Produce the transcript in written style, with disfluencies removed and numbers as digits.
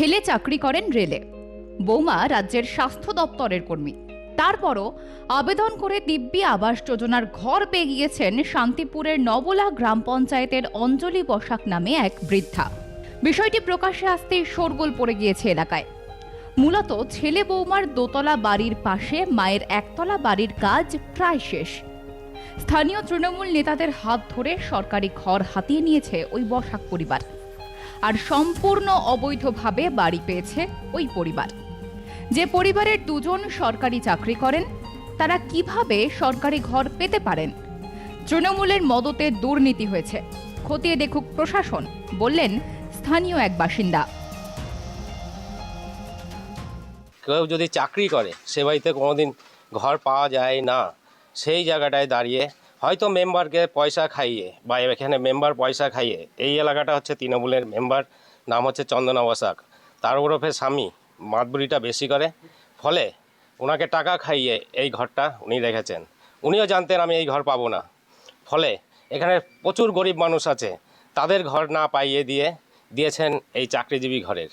ছেলে চাকরি করেন রেলে, বৌমা রাজ্যের স্বাস্থ্য দপ্তরের কর্মী। তারপরও আবেদন করে দিব্যি আবাস যোজনার ঘর পেয়ে গিয়েছেন শান্তিপুরের নবলা গ্রাম পঞ্চায়েতের অঞ্জলি বসাক নামে এক বৃদ্ধা। বিষয়টি প্রকাশ্যে আসতেই শোরগোল পড়ে গিয়েছে এলাকায়। মূলত ছেলে বৌমার দোতলা বাড়ির পাশে মায়ের একতলা বাড়ির কাজ প্রায় শেষ। স্থানীয় তৃণমূল নেতাদের হাত ধরে সরকারি ঘর হাতিয়ে নিয়েছে ওই বসাক পরিবার, আর সম্পূর্ণ অবৈধভাবে বাড়ি পেয়েছে ওই পরিবার। যে পরিবারের দুজন সরকারি চাকরি করেন, তারা কিভাবে সরকারি ঘর পেতে পারেন? তৃণমূলের মদতে দুর্নীতি হয়েছে, খতিয়ে দেখুক প্রশাসন, বললেন স্থানীয় এক বাসিন্দা। কেউ যদি চাকরি করে সে বাড়িতে কোনোদিন ঘর পাওয়া যায় না। সেই জায়গাটায় দাঁড়িয়ে হয়তো মেম্বারকে পয়সা খাইয়ে বা এখানে মেম্বার পয়সা খাইয়ে, এই এলাকাটা হচ্ছে তৃণমূলের মেম্বার, নাম হচ্ছে চন্দনা বসাক, তার ওরফে স্বামী মাতবুরিটা বেশি করে, ফলে ওনাকে টাকা খাইয়ে এই ঘরটা উনি রেখেছেন। উনিও জানতেন আমি এই ঘর পাবো না, ফলে এখানে প্রচুর গরিব মানুষ আছে, তাদের ঘর না পাইয়ে দিয়েছেন এই চাকরিজীবী ঘরের।